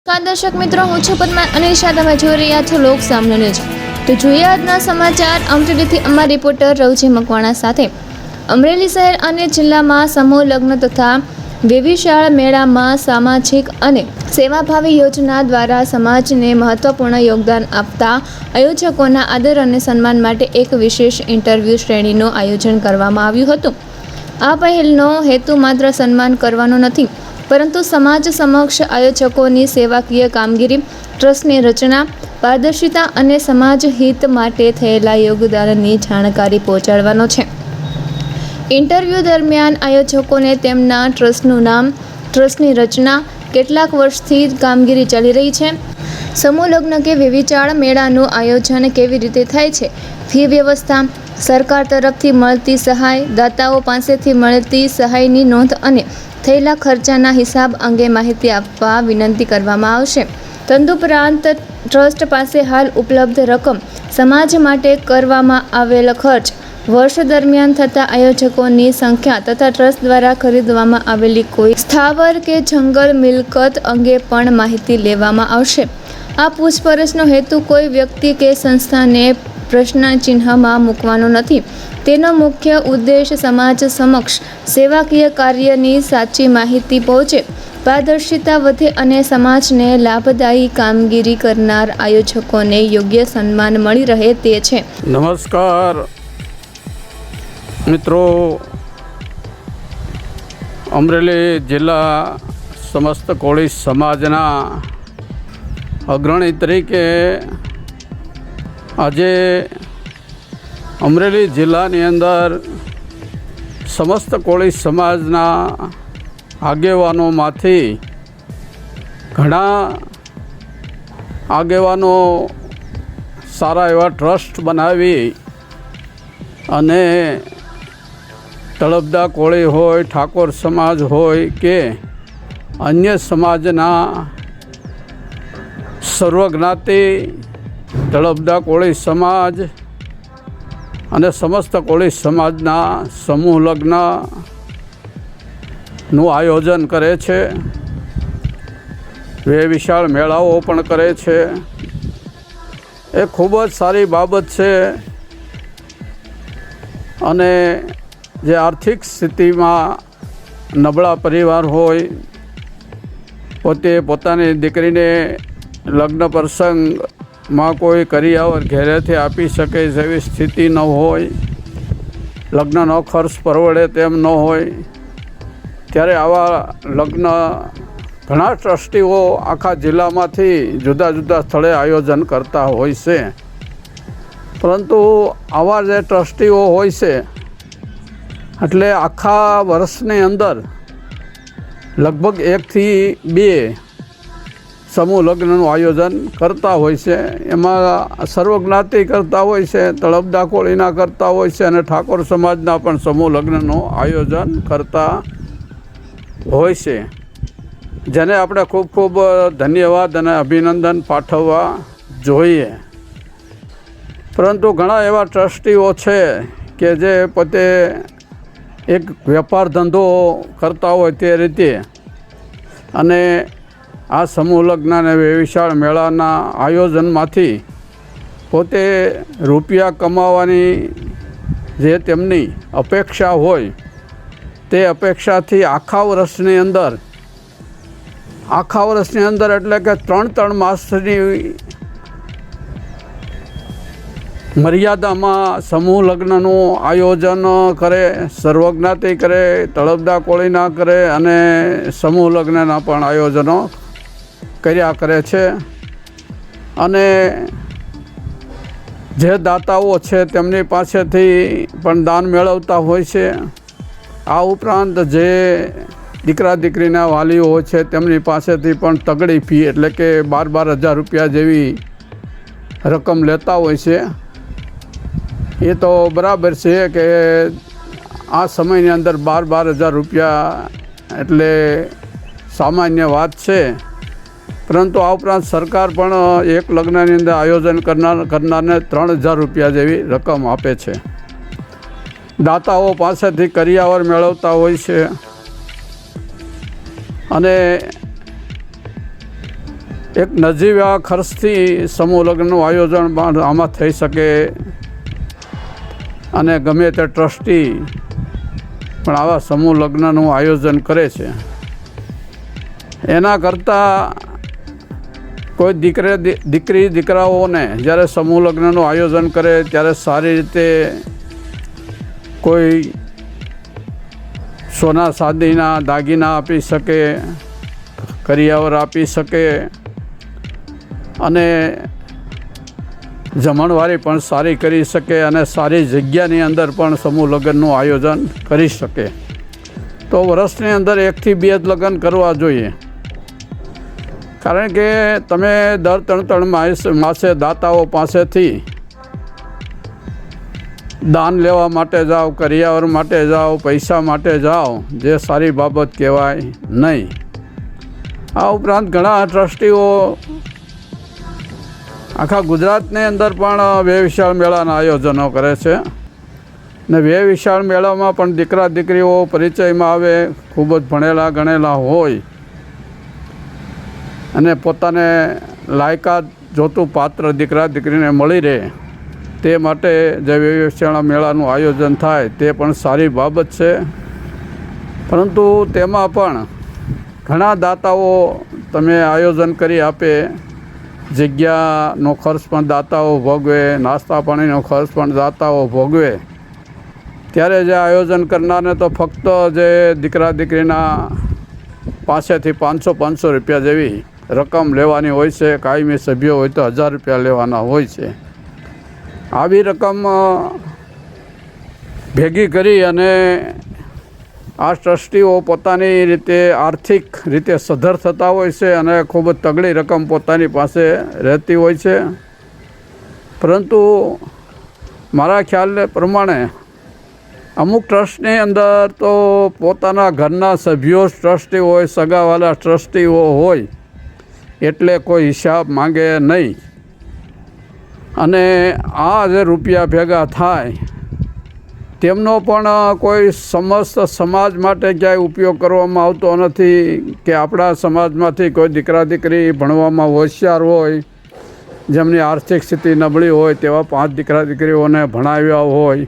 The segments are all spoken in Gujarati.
દર્શક મિત્રો, હું છું પદ્મા અને તમે જોઈ રહ્યા છો લોક સામનો ન્યૂઝ। તો જોઈએ આજના સમાચાર। અમરેલીથી અમારા રિપોર્ટર રવજી મકવાણા સાથે। અમરેલી શહેર અને જિલ્લામાં સમૂહ લગ્ન તથા વેવિશાળ મેળામાં સામાજિક અને સેવાભાવી યોજના દ્વારા સમાજને મહત્વપૂર્ણ યોગદાન આપતા આયોજકોના આદર અને સન્માન માટે એક વિશેષ ઇન્ટરવ્યૂ શ્રેણીનું આયોજન કરવામાં આવ્યું હતું। આ પહેલનો હેતુ માત્ર સન્માન કરવાનો નથી, પરંતુ સમાજ સમક્ષ આયોજકોની સેવાકીય કામગીરી, ટ્રસ્ટની રચના, પારદર્શિતા અને સમાજ હિત માટે થયેલા યોગદાનની જાણકારી પહોંચાડવાનો છે। ઇન્ટરવ્યૂ દરમિયાન આયોજકોને તેમના ટ્રસ્ટનું નામ, ટ્રસ્ટની રચના, કેટલાક વર્ષથી કામગીરી ચાલી રહી છે, સમૂહ લગ્ન કે વેવિચાળ મેળાનું આયોજન કેવી રીતે થાય છે, ફી વ્યવસ્થા, સરકાર તરફથી મળતી સહાય, દાતાઓ પાસેથી મળતી સહાયની નોંધ અને થયેલા ખર્ચાના હિસાબ અંગે માહિતી આપવા વિનંતી કરવામાં આવશે। તદુપરાંત ટ્રસ્ટ પાસે હાલ ઉપલબ્ધ રકમ, સમાજ માટે કરવામાં આવેલ ખર્ચ, વર્ષ દરમિયાન થતા આયોજકોની સંખ્યા તથા ટ્રસ્ટ દ્વારા ખરીદવામાં આવેલી કોઈ સ્થાવર કે જંગલ મિલકત અંગે પણ માહિતી લેવામાં આવશે। આ પૂછપરછનો હેતુ કોઈ વ્યક્તિ કે સંસ્થાને પ્રશ્નચિહ્નમાં મૂકવાનો નથી। તેનો મુખ્ય ઉદ્દેશ સમાજ સમક્ષ સેવાકીય કાર્યની સાચી માહિતી પહોંચે, પારદર્શિતા વધે અને સમાજને લાભદાયી કામગીરી કરનાર આયોજકોને યોગ્ય સન્માન મળી રહે તે છે। નમસ્કાર મિત્રો, અમરેલી જિલ્લા સમસ્ત કોળી સમાજના અગ્રણી તરીકે આજે અમરેલી જિલ્લાની અંદર સમસ્ત કોળી સમાજના આગેવાનોમાંથી ઘણા આગેવાનો સારા એવા ટ્રસ્ટ બનાવી અને તળપદા કોળી હોય, ઠાકોર સમાજ હોય કે અન્ય સમાજના સર્વજ્ઞાતિ, તળપદા કોળી સમાજ અને સમસ્ત કોળી સમાજના સમૂહ લગ્નનું આયોજન કરે છે, વિશાળ મેળાઓ પણ કરે છે। એ ખૂબ જ સારી બાબત છે અને જે આર્થિક સ્થિતિમાં નબળા પરિવાર હોય, પોતે પોતાની દીકરીને લગ્ન પ્રસંગમાં કોઈ કરિયાવર ઘેરેથી આપી શકે જેવી સ્થિતિ ન હોય, લગ્નનો ખર્ચ પરવડે તેમ ન હોય, ત્યારે આવા લગ્ન ઘણા ટ્રસ્ટીઓ આખા જિલ્લામાંથી જુદા જુદા સ્થળે આયોજન કરતા હોય છે। પરંતુ આવા જે ટ્રસ્ટીઓ હોય છે એટલે આખા વર્ષની અંદર લગભગ 1 થી 2 સમૂહ લગ્નનું આયોજન કરતા હોય છે। એમાં સર્વજ્ઞાતિ કરતા હોય છે, તળપદા કોળીના કરતા હોય છે અને ઠાકોર સમાજના પણ સમૂહ લગ્નનું આયોજન કરતા હોય છે, જેને આપણે ખૂબ ખૂબ ધન્યવાદ અને અભિનંદન પાઠવવા જોઈએ। પરંતુ ઘણા એવા ટ્રસ્ટીઓ છે કે જે પોતે એક વેપાર ધંધો કરતા હોય તે રીતે અને આ સમૂહ લગ્ન અને વિશાળ મેળાના આયોજનમાંથી પોતે રૂપિયા કમાવાની જે તેમની અપેક્ષા હોય તે અપેક્ષાથી આખા વર્ષની અંદર એટલે કે 3 માસની મર્યાદામાં સમૂહ લગ્નનું આયોજન કરે, સર્વજ્ઞાતિ કરે, તળપદા કોળીના કરે અને સમૂહ લગ્નના પણ આયોજનો કર્યા કરે છે। અને જે દાતાઓ છે તેમની પાસેથી પણ દાન મેળવતા હોય છે। આ ઉપરાંત જે દીકરા દીકરીના વાલીઓ હોય છે તેમની પાસેથી પણ તગડી ફી એટલે કે 12,000 રૂપિયા જેવી રકમ લેતા હોય છે। એ તો બરાબર છે કે આ સમયની અંદર 12,000 રૂપિયા એટલે સામાન્ય વાત છે, પરંતુ આ ઉપરાંત સરકાર પણ એક લગ્નની અંદર આયોજન કરનારને 3,000 રૂપિયા જેવી રકમ આપે છે। દાતાઓ પાસેથી કરિયાવર મેળવતા હોય છે અને એક નજીવા ખર્ચથી સમૂહ લગ્નનું આયોજન પણ આમાં થઈ શકે અને ગમે તે ટ્રસ્ટી પણ આવા સમૂહ લગ્નનું આયોજન કરે છે. એના કરતાં કોઈ દીકરી દીકરાઓને જ્યારે સમૂહ લગ્નનું આયોજન કરે ત્યારે સારી રીતે કોઈ સોના ચાંદીના દાગીના આપી શકે, કરિયાવર આપી શકે અને જમણવારી પણ સારી કરી શકે અને સારી જગ્યાની અંદર પણ સમૂહ લગ્નનું આયોજન કરી શકે. તો વર્ષની અંદર 1 થી 2 જ લગ્ન કરવા જોઈએ. કારણ કે તમે દર 3 માસે દાતાઓ પાસેથી દાન લેવા માટે જાઓ, કરિયાવર માટે જાઓ, પૈસા માટે જાઓ, જે સારી બાબત કહેવાય નહીં. આ ઉપરાંત ઘણા ટ્રસ્ટીઓ આખા ગુજરાતની અંદર પણ વ્યય વિશાળ મેળાના આયોજનો કરે છે ને વ્યય વિશાળ મેળામાં પણ દીકરા દીકરીઓ પરિચયમાં આવે, ખૂબ જ ભણેલા ગણેલા હોય અને પોતાને લાયકાત જોતું પાત્ર દીકરા દીકરીને મળી રહે તે માટે જે વ્યય વિશાળ મેળાનું આયોજન થાય તે પણ સારી બાબત છે. પરંતુ તેમાં પણ ઘણા દાતાઓ તમે આયોજન કરી આપે, જગ્યાનો ખર્ચ પણ દાતાઓ ભોગવે, નાસ્તા પાણીનો ખર્ચ પણ દાતાઓ ભોગવે, ત્યારે જે આયોજન કરનારને તો ફક્ત જે દીકરા દીકરીના પાસેથી 500 રૂપિયા જેવી રકમ લેવાની હોય છે. કાયમી સભ્યો હોય તો 1000 રૂપિયા લેવાના હોય છે. આવી રકમ ભેગી કરી અને આ ટ્રસ્ટીઓ પોતાની રીતે આર્થિક રીતે સદ્ધર થતા હોય છે અને ખૂબ જ તગડી રકમ પોતાની પાસે રહેતી હોય છે. પરંતુ મારા ખ્યાલ પ્રમાણે અમુક ટ્રસ્ટની અંદર તો પોતાના ઘરના સભ્યો ટ્રસ્ટી હોય, સગાવાલા ટ્રસ્ટીઓ હોય એટલે કોઈ હિસાબ માંગે નહીં અને આ જે રૂપિયા ભેગા થાય તેમનો પણ કોઈ સમસ્ત સમાજ માટે ક્યાંય ઉપયોગ કરવામાં આવતો નથી કે આપણા સમાજમાંથી કોઈ દીકરા દીકરી ભણવામાં હોશિયાર હોય, જેમની આર્થિક સ્થિતિ નબળી હોય તેવા 5 દીકરા દીકરીઓને ભણાવ્યા હોય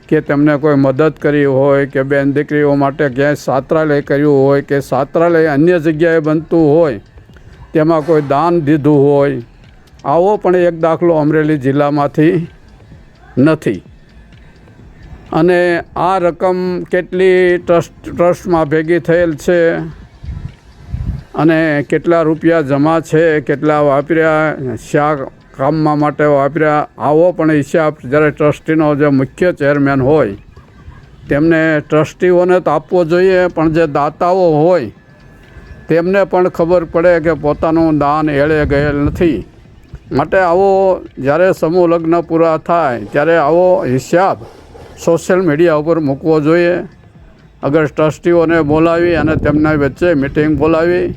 કે તેમને કોઈ મદદ કરી હોય કે બેન દીકરીઓ માટે ક્યાંય છાત્રાલય કર્યું હોય કે છાત્રાલય અન્ય જગ્યાએ બનતું હોય તેમાં કોઈ દાન દીધું હોય, આવો પણ એક દાખલો અમરેલી જિલ્લામાંથી નથી. અને આ રકમ કેટલી ટ્રસ્ટમાં ભેગી થયેલ છે અને કેટલા રૂપિયા જમા છે, કેટલા વાપર્યા, શા કામમાં માટે વાપર્યા, આવો પણ હિસાબ જ્યારે ટ્રસ્ટીનો જે મુખ્ય ચેરમેન હોય તેમને ટ્રસ્ટીઓને તો આપવો જોઈએ, પણ જે દાતાઓ હોય તેમને પણ ખબર પડે કે પોતાનું દાન એળે ગયેલ નથી. માટે આવો જ્યારે સમૂહ લગ્ન પૂરા થાય ત્યારે આવો હિસાબ સોશિયલ મીડિયા ઉપર મૂકવો જોઈએ. અગર ટ્રસ્ટીઓને બોલાવી અને તેમના વચ્ચે મિટિંગ બોલાવી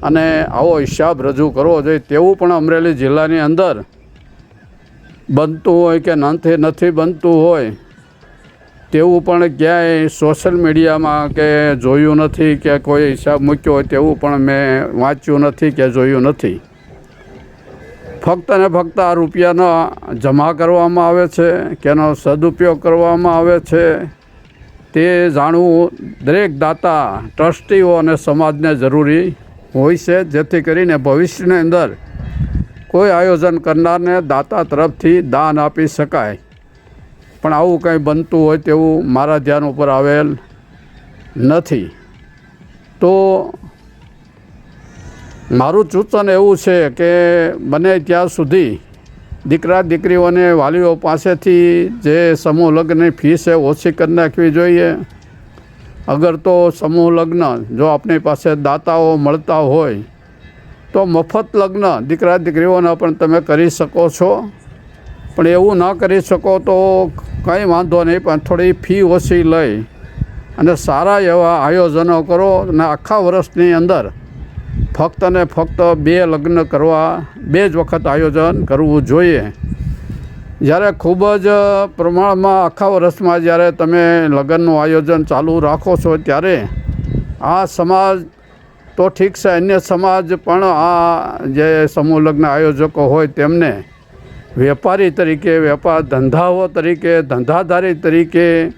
અને આવો હિસાબ રજૂ કરવો જોઈએ. તેવું પણ અમરેલી જિલ્લાની અંદર બનતું હોય કે નથી બનતું હોય તેવું પણ ક્યાંય સોશિયલ મીડિયામાં કે જોયું નથી કે કોઈ હિસાબ મૂક્યો હોય તેવું પણ મેં વાંચ્યું નથી કે જોયું નથી. ફક્ત ને ફક્ત આ રૂપિયાનો જમા કરવામાં આવે છે કે એનો સદુપયોગ કરવામાં આવે છે તે જાણવું દરેક દાતા, ટ્રસ્ટીઓ અને સમાજને જરૂરી હોય છે, જેથી કરીને ભવિષ્યની અંદર કોઈ આયોજન કરનારને દાતા તરફથી દાન આપી શકાય. પણ આવું કંઈ બનતું હોય તેવું મારા ધ્યાન ઉપર આવેલ નથી. તો મારું સૂચન એવું છે કે બને ત્યાં સુધી દીકરા દીકરીઓને વાલીઓ પાસેથી જે સમૂહ લગ્નની ફી છે ઓછી કરી નાખવી જોઈએ. અગર તો સમૂહ લગ્ન જો આપણી પાસે દાતાઓ મળતા હોય તો મફત લગ્ન દીકરા દીકરીઓના પણ તમે કરી શકો છો. પણ એવું ના કરી શકો તો કંઈ વાંધો નહીં, પણ થોડી ફી ઓછી લઈ અને સારા એવા આયોજનો કરો અને આખા વર્ષની અંદર ફક્ત ને ફક્ત 2 લગ્ન કરવા, 2 જ વખત આયોજન કરવું જોઈએ. જ્યારે ખૂબ જ પ્રમાણમાં આખા વર્ષમાં જ્યારે તમે લગ્નનું આયોજન ચાલુ રાખો છો ત્યારે આ સમાજ તો ઠીક છે, અન્ય સમાજ પણ આ જે સમૂહ લગ્ન આયોજકો હોય તેમને વેપારી તરીકે, વેપાર ધંધાઓ તરીકે, ધંધાદારી તરીકે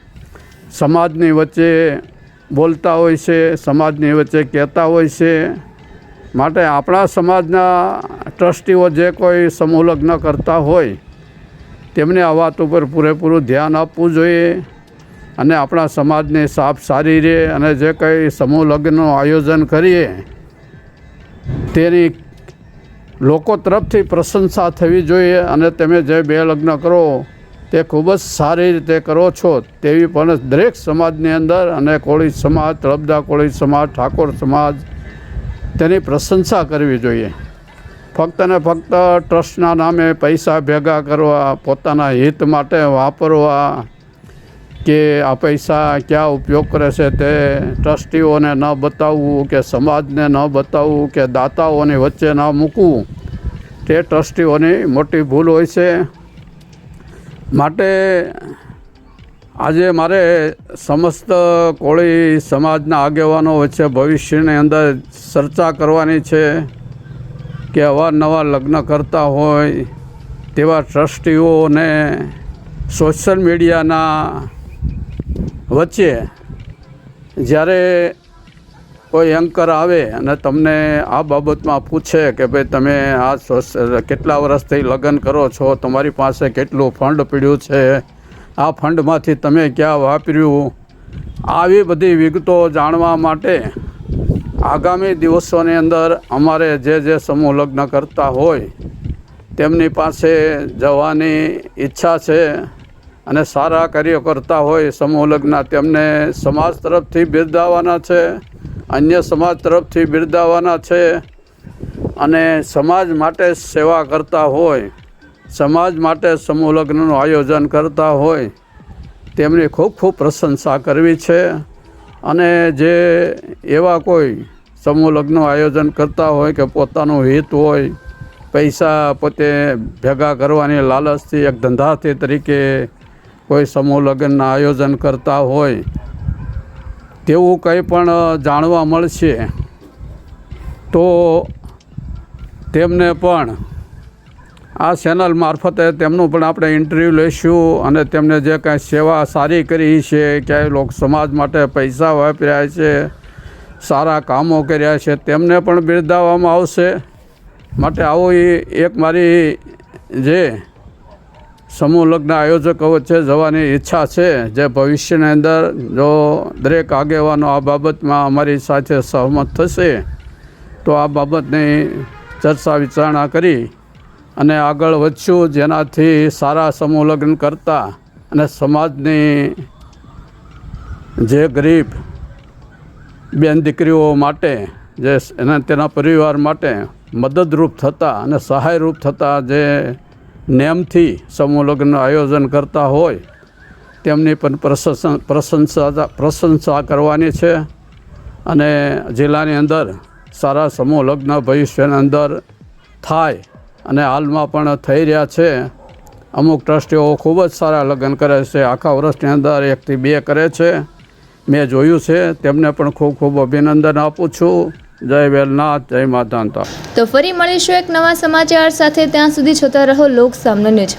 સમાજની વચ્ચે બોલતા હોય છે, સમાજની વચ્ચે કહેતા હોય છે. માટે આપણા સમાજના ટ્રસ્ટીઓ જે કોઈ સમૂહ લગ્ન કરતા હોય તેમને આ વાત ઉપર પૂરેપૂરું ધ્યાન આપવું જોઈએ અને આપણા સમાજની સાફ સારી રહે. અને જે કંઈ સમૂહ લગ્નનું આયોજન કરીએ તેની લોકો તરફથી પ્રશંસા થવી જોઈએ અને તમે જે બે લગ્ન કરો તે ખૂબ જ સારી રીતે કરો છો તેવી પણ દરેક સમાજની અંદર, અને કોળી સમાજ, તળપદા કોળી સમાજ, ઠાકોર સમાજ તેની પ્રશંસા કરવી જોઈએ. ફક્ત ને ફક્ત ટ્રસ્ટના નામે પૈસા ભેગા કરવા, પોતાના હિત માટે વાપરવા કે આ પૈસા ક્યાં ઉપયોગ કરે છે તે ટ્રસ્ટીઓને ન બતાવવું કે સમાજને ન બતાવવું કે દાતાઓની વચ્ચે ન મૂકવું, તે ટ્રસ્ટીઓની મોટી ભૂલ હોય છે. માટે આજે મારે સમસ્ત કોળી સમાજના આગેવાનો વચ્ચે ભવિષ્યની અંદર ચર્ચા કરવાની છે કે અવારનવાર લગ્ન કરતા હોય તેવા ટ્રસ્ટીઓને સોશિયલ મીડિયાના વચ્ચે જ્યારે કોઈ એન્કર આવે અને તમને આ બાબતમાં પૂછે કે ભાઈ તમે આ કેટલા વર્ષથી લગ્ન કરો છો, તમારી પાસે કેટલું ફંડ પડ્યું છે, આ ફંડમાંથી તમે ક્યાં વાપર્યું, આવી બધી વિગતો જાણવા માટે આગામી દિવસોની અંદર અમારે જે સમૂહ લગ્ન કરતા હોય તેમની પાસે જવાની ઈચ્છા છે. અને સારા કાર્યો કરતા હોય સમૂહ લગ્ન તેમને સમાજ તરફથી બિરદાવવાના છે, અન્ય સમાજ તરફથી બિરદાવવાના છે. અને સમાજ માટે સેવા કરતા હોય, સમાજ માટે સમૂહ લગ્નનું આયોજન કરતા હોય તેમની ખૂબ ખૂબ પ્રશંસા કરવી છે. અને જે એવા કોઈ સમૂહ લગ્નનું આયોજન કરતા હોય કે પોતાનું હિત હોય, પૈસા પોતે ભેગા કરવાની લાલચથી એક ધંધાથી તરીકે કોઈ સમૂહ લગ્નના આયોજન કરતા હોય તેવું કંઈ પણ જાણવા મળશે તો તેમને પણ આ ચેનલ મારફતે તેમનું પણ આપણે ઇન્ટરવ્યૂ લઈશું અને તેમને જે કાંઈ સેવા સારી કરી છે, ક્યાંય લોક સમાજ માટે પૈસા વાપર્યા છે, સારા કામો કર્યા છે, તેમને પણ બિરદાવવામાં આવશે. માટે આવો એક મારી જે સમૂહ લગ્ન આયોજકો વચ્ચે જવાની ઈચ્છા છે, જે ભવિષ્યની અંદર જો દરેક આગેવાનો આ બાબતમાં અમારી સાથે સહમત થશે તો આ બાબતની ચર્ચા વિચારણા કરી અને આગળ વધશું, જેનાથી સારા સમૂહ લગ્ન કરતા અને સમાજની જે ગરીબ બેન દીકરીઓ માટે, જે તેના પરિવાર માટે મદદરૂપ થતા અને સહાયરૂપ થતા જે નેમથી સમૂહ લગ્નનું આયોજન કરતા હોય તેમની પણ પ્રશંસા કરવાની છે. અને જિલ્લાની અંદર સારા સમૂહ લગ્ન ભવિષ્યની અંદર થાય અને હાલમાં પણ થઈ રહ્યા છે. અમુક ટ્રસ્ટીઓ ખૂબ જ સારા લગ્ન કરે છે, આખા વર્ષની અંદર 1 થી 2 કરે છે, મેં જોયું છે. તેમને પણ ખૂબ ખૂબ અભિનંદન આપું છું. જય વેલનાથ, જય માધાંતા. તો ફરી મળીશું એક નવા સમાચાર સાથે. ત્યાં સુધી જોતા રહો લોક સામનો ન્યૂઝ.